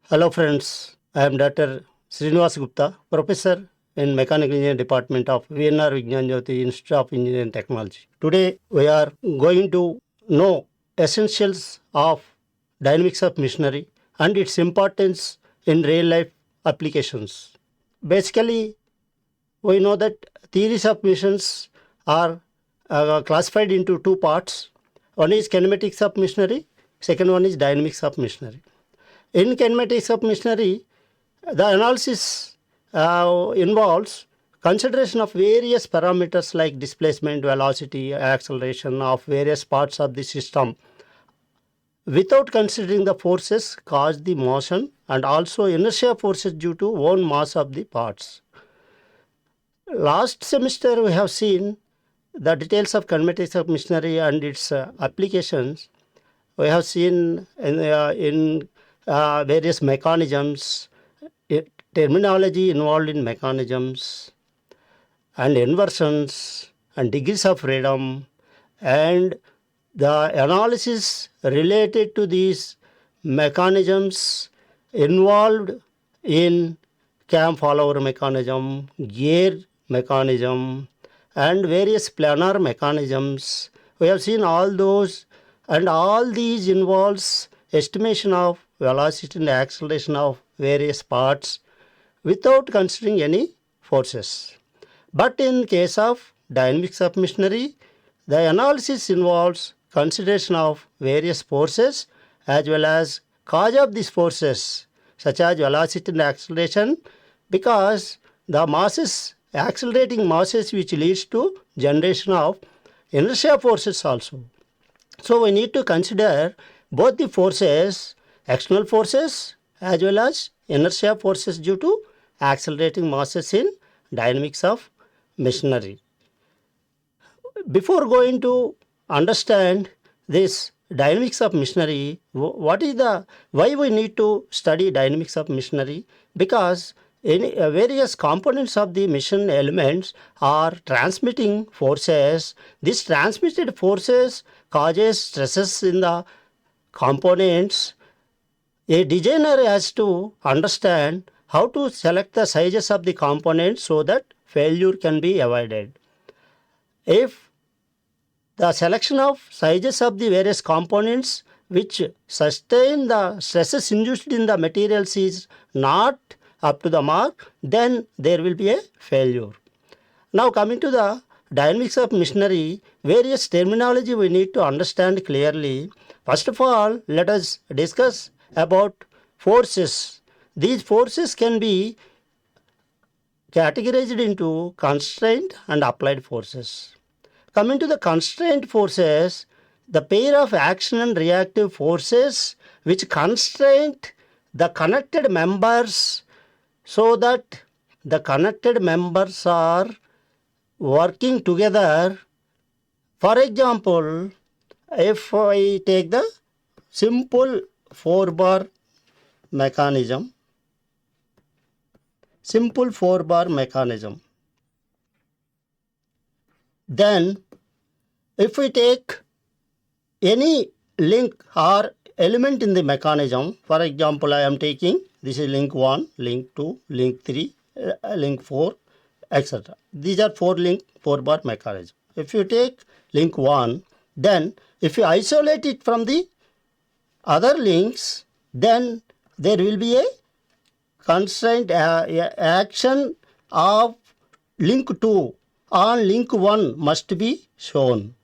Hello friends, I am Dr. Srinivasa Gupta, Professor in Mechanical Engineering Department of VIGNANA JYOTHI Institute of Engineering and Technology. Today we are going to know essentials of dynamics of machinery and its importance in real life applications. Basically, we know that theories of machines are classified into two parts. One is kinematics of machinery, second one is dynamics of machinery. In kinematics of machinery, the analysis involves consideration of various parameters like displacement, velocity, acceleration of various parts of the system without considering the forces caused the motion and also inertia forces due to own mass of the parts. Last semester we have seen the details of kinematics of machinery and its applications. We have seen in various mechanisms, terminology involved in mechanisms and inversions and degrees of freedom and the analysis related to these mechanisms involved in cam follower mechanism, gear mechanism and various planar mechanisms. We have seen all those, and all these involves estimation of velocity and acceleration of various parts without considering any forces. But in case of dynamics of machinery, the analysis involves consideration of various forces as well as cause of these forces such as velocity and acceleration, because the masses, accelerating masses, which leads to generation of inertia forces also. So we need to consider both the forces, external forces as well as inertia forces due to accelerating masses in dynamics of machinery. Before going to understand this dynamics of machinery, why we need to study dynamics of machinery? Because in various components of the machine elements are transmitting forces. These transmitted forces causes stresses in the components. A designer has to understand how to select the sizes of the components so that failure can be avoided. If the selection of sizes of the various components which sustain the stresses induced in the materials is not up to the mark, then there will be a failure. Now coming to the dynamics of machinery, various terminology we need to understand clearly. First of all, let us discuss about forces. These forces can be categorized into constraint and applied forces. Coming to the constraint forces, the pair of action and reactive forces which constrain the connected members so that the connected members are working together. For example, if I take the simple 4-bar mechanism, then if we take any link or element in the mechanism, for example, I am taking this is link 1, link 2, link 3, link 4, etc. These are 4-bar mechanism. If you take link 1, then if you isolate it from the other links, then there will be a constraint action of link 2 on link 1 must be shown.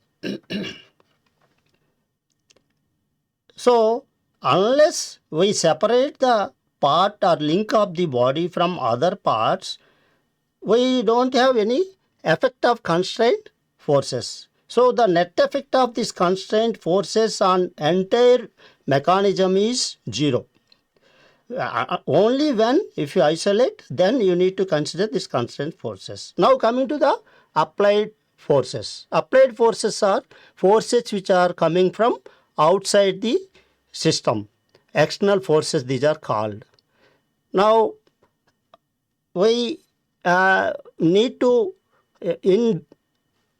So, unless we separate the part or link of the body from other parts, we don't have any effect of constraint forces. So, the net effect of this constraint forces on entire mechanism is 0. Only when, if you isolate, then you need to consider this constraint forces. Now coming to the applied forces. Applied forces are forces which are coming from outside the system. External forces, these are called. Now we need to, in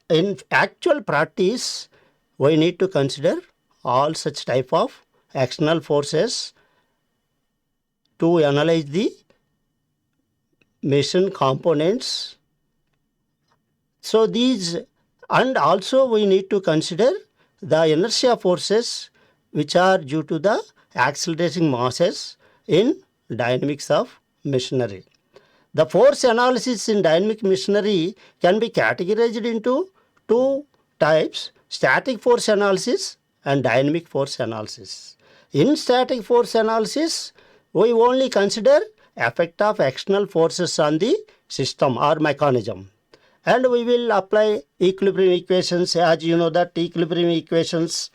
in actual practice, we need to consider all such type of external forces to analyze the machine components. So these, and also we need to consider the inertia forces which are due to the accelerating masses in dynamics of machinery. The force analysis in dynamic machinery can be categorized into two types: static force analysis and dynamic force analysis. In static force analysis, we only consider effect of external forces on the system or mechanism, and we will apply equilibrium equations. As you know that equilibrium equations,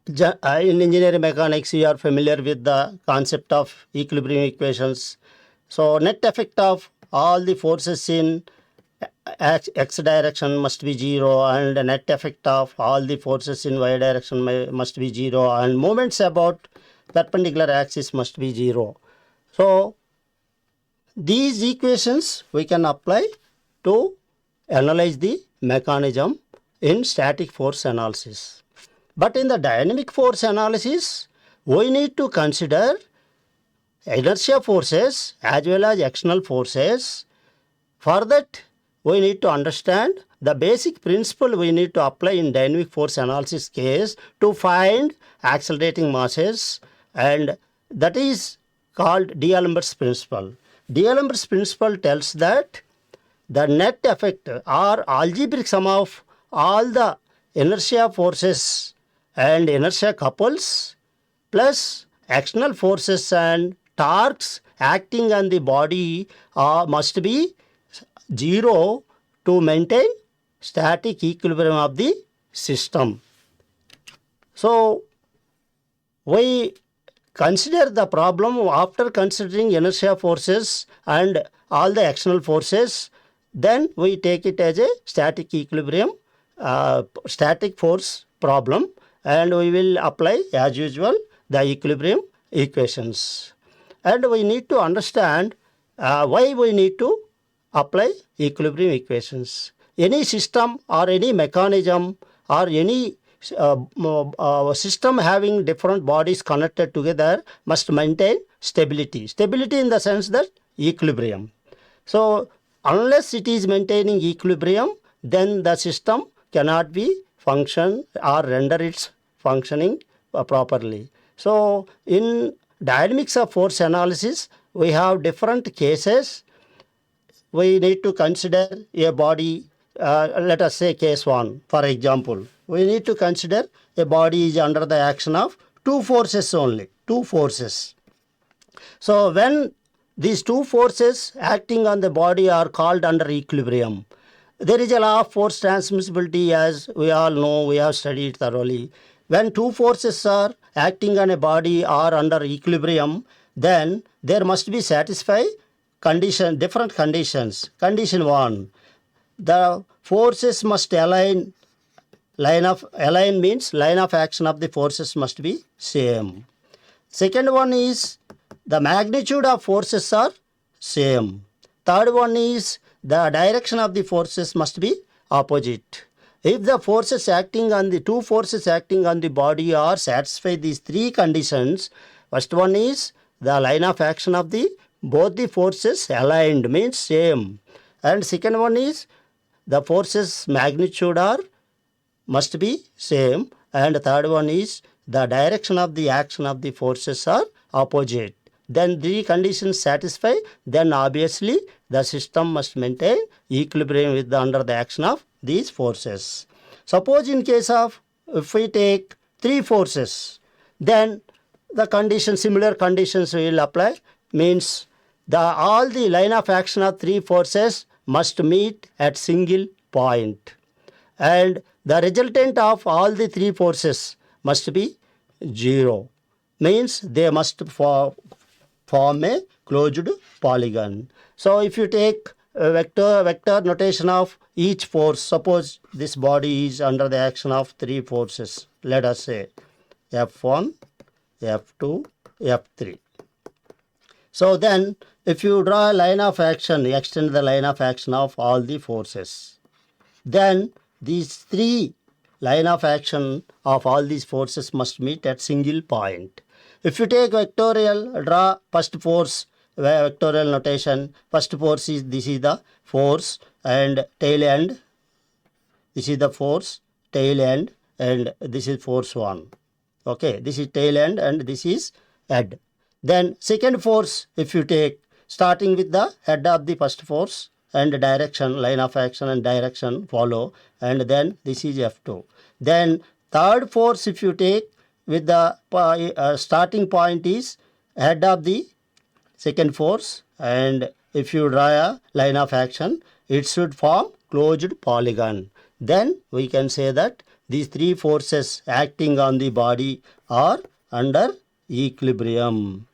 in engineering mechanics you are familiar with the concept of equilibrium equations. So net effect of all the forces in x direction must be 0, and the net effect of all the forces in y direction must be 0, and moments about perpendicular axis must be 0. So these equations we can apply to analyze the mechanism in static force analysis. But in the dynamic force analysis, we need to consider inertia forces as well as external forces. For that, we need to understand the basic principle we need to apply in dynamic force analysis case to find accelerating masses, and that is called D'Alembert's principle. D'Alembert's principle tells that the net effect or algebraic sum of all the inertia forces and inertia couples plus external forces and torques acting on the body must be 0 to maintain static equilibrium of the system. So we consider the problem after considering inertia forces and all the external forces, then we take it as a static equilibrium, static force problem, and we will apply as usual the equilibrium equations. And we need to understand why we need to apply equilibrium equations. Any system or any mechanism or any system having different bodies connected together must maintain stability. Stability in the sense that equilibrium. So unless it is maintaining equilibrium, then the system cannot be function or render its functioning properly. So in dynamics of force analysis, we have different cases. We need to consider a body, let us say case 1, for example. We need to consider a body is under the action of two forces only, two forces. So when these two forces acting on the body are called under equilibrium, there is a law of force transmissibility, as we all know, we have studied thoroughly. When two forces are acting on a body or under equilibrium, then there must be satisfy different conditions. Condition 1, the forces must align. Align means line of action of the forces must be same. Second one is the magnitude of forces are same. Third one is the direction of the forces must be opposite. If the forces acting on the two forces acting on the body are satisfy these three conditions, first one is the line of action of the both the forces aligned means same, and second one is the forces magnitude are must be same, and third one is the direction of the action of the forces are opposite. Then three conditions satisfy, then obviously the system must maintain equilibrium with under the action of these forces. Suppose in case of, if we take three forces, then the condition, similar conditions will apply, means all the line of action of three forces must meet at single point, and the resultant of all the three forces must be 0, means they must form a closed polygon. So if you take a vector notation of each force, suppose this body is under the action of three forces, let us say F1, F2, F3. So then if you draw a line of action, extend the line of action of all the forces. then these three line of action of all these forces must meet at single point. If you take vectorial, draw first force, vectorial notation, first force is, this is the force and tail end, this is the force, tail end, and this is force 1. Okay, this is tail end and this is head. Then second force, if you take, starting with the head of the first force and direction, line of action and direction follow, and then this is F2. Then third force, if you take, with the starting point is head of the second force, and if you draw a line of action, it should form closed polygon. Then we can say that these three forces acting on the body are under equilibrium.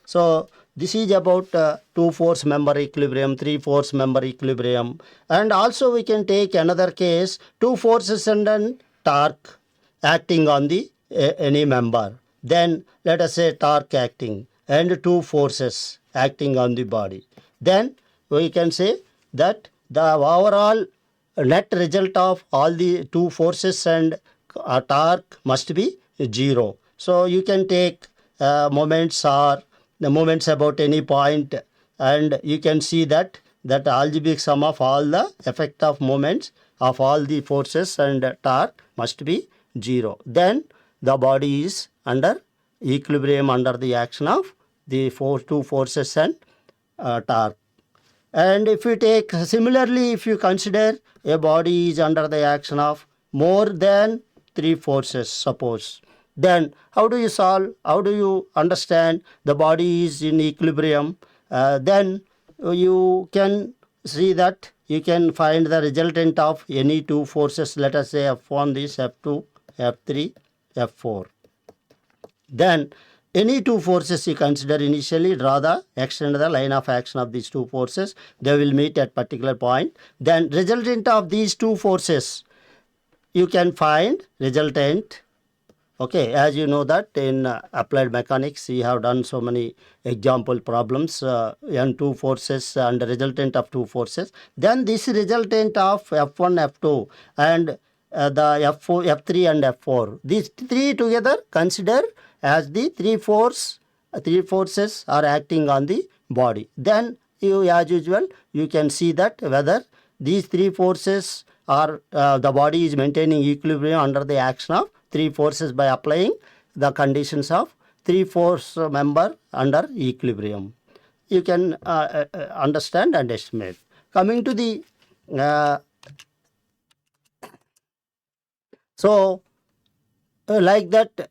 So this is about two force member equilibrium, three force member equilibrium, and also we can take another case, two forces and then torque acting on the any member. Then let us say torque acting and two forces acting on the body. Then we can say that the overall net result of all the two forces and torque must be 0. So you can take moments or the moments about any point, and you can see that algebraic sum of all the effect of moments of all the forces and torque must be 0. Then the body is under equilibrium under the action of the two forces and torque. And if you take similarly, if you consider a body is under the action of more than three forces, suppose, then how do you solve? How do you understand the body is in equilibrium? Then you can see that you can find the resultant of any two forces. Let us say F1 this, F2, F3, F4. Then any two forces you consider initially, draw the, extend the line of action of these two forces. They will meet at particular point. Then resultant of these two forces, you can find resultant. Okay, as you know that in applied mechanics, we have done so many example problems, and two forces and resultant of two forces. Then this resultant of F1, F2 and the F4, F3 and F4. These three together consider as the three forces are acting on the body. Then you, as usual, you can see that whether these three forces are the body is maintaining equilibrium under the action of three forces by applying the conditions of three force member under equilibrium. You can understand and estimate. Coming to the like that,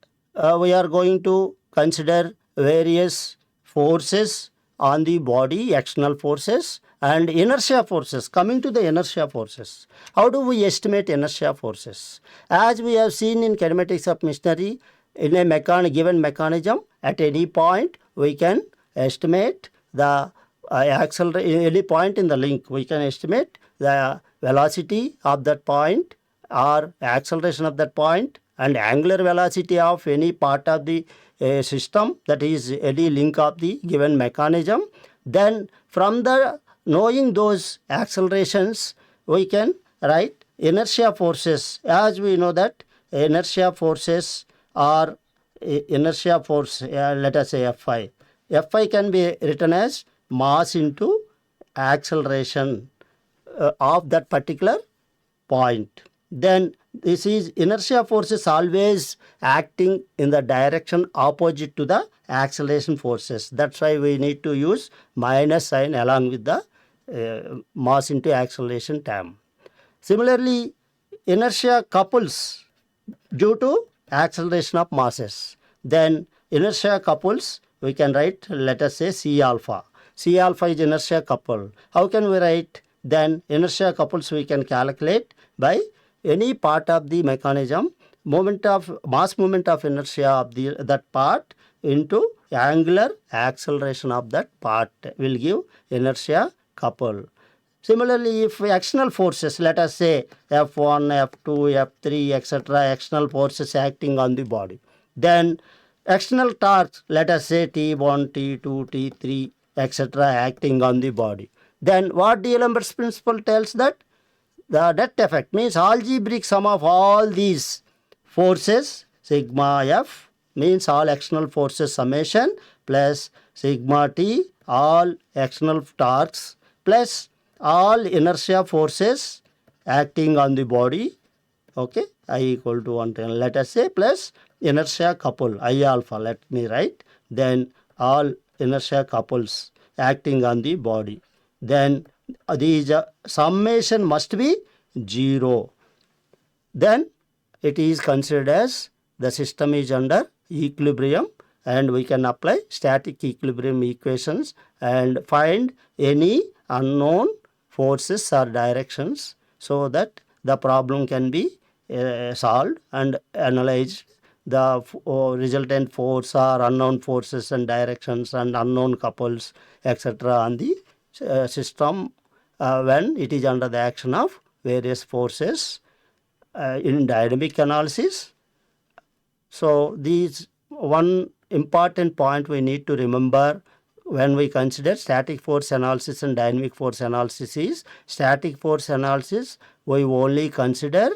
we are going to consider various forces on the body, external forces and inertia forces. Coming to the inertia forces, how do we estimate inertia forces? As we have seen in kinematics of machinery, in a given mechanism, at any point we can estimate the any point in the link, we can estimate the velocity of that point or acceleration of that point and angular velocity of any part of the system, that is any link of the given mechanism. Then from the knowing those accelerations, we can write inertia forces. As we know that inertia forces are inertia force, let us say Fi. Fi can be written as mass into acceleration of that particular point. Then this is inertia forces always acting in the direction opposite to the acceleration forces. That's why we need to use minus sign along with the mass into acceleration term. Similarly, inertia couples due to acceleration of masses. Then inertia couples, we can write, let us say C alpha. C alpha is inertia couple. How can we write? Then inertia couples we can calculate by any part of the mechanism, mass moment of inertia of that part into angular acceleration of that part will give inertia couple. Similarly, if external forces, let us say F1, F2, F3, etc., external forces acting on the body, then external torques, let us say T1, T2, T3, etc., acting on the body. Then what D'Alembert's principle tells that the net effect means algebraic sum of all these forces, sigma F means all external forces summation plus sigma T, all external torques plus all inertia forces acting on the body. Okay, I equal to 110, let us say, plus inertia couple, I alpha, let me write, then all inertia couples acting on the body. Then these summation must be 0. Then it is considered as the system is under equilibrium, and we can apply static equilibrium equations and find any unknown forces or directions so that the problem can be solved and analyzed. The resultant force or unknown forces and directions and unknown couples etc. on the system when it is under the action of various forces in dynamic analysis. So these one important point we need to remember when we consider static force analysis and dynamic force analysis is, static force analysis we only consider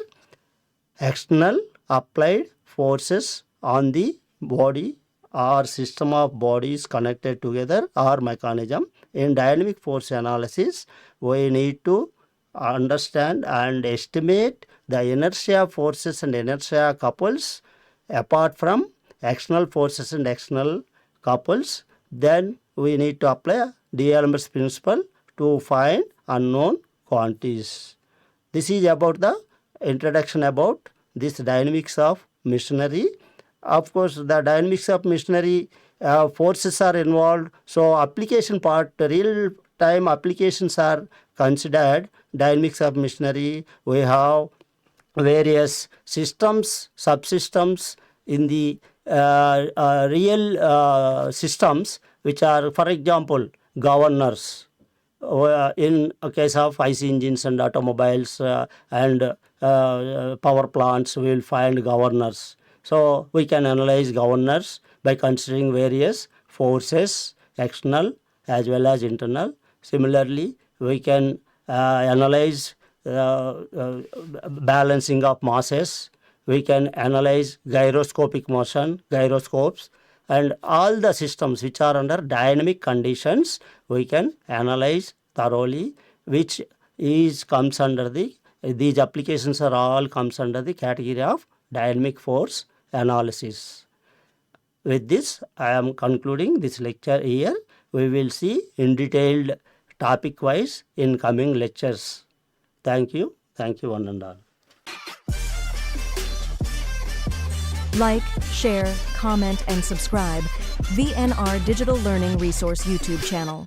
external applied forces on the body or system of bodies connected together or mechanism. In dynamic force analysis, we need to understand and estimate the inertia forces and inertia couples apart from external forces and external couples. Then we need to apply D'Alembert's principle to find unknown quantities. This is about the introduction about this dynamics of machinery. Of course, the dynamics of machinery forces are involved. So application part, real time applications are considered. Dynamics of machinery, we have various systems, subsystems in the real systems, which are, for example, governors. In a case of IC engines and automobiles and power plants, we will find governors. So we can analyze governors by considering various forces, external as well as internal. Similarly, we can analyze balancing of masses. We can analyze gyroscopic motion, gyroscopes, and all the systems which are under dynamic conditions we can analyze thoroughly, which comes under these applications are all comes under the category of dynamic force analysis. With this, I am concluding this lecture here. We will see in detailed topic wise in coming lectures. Thank you one and all. Like, share, comment, and subscribe VNR Digital Learning Resource YouTube channel.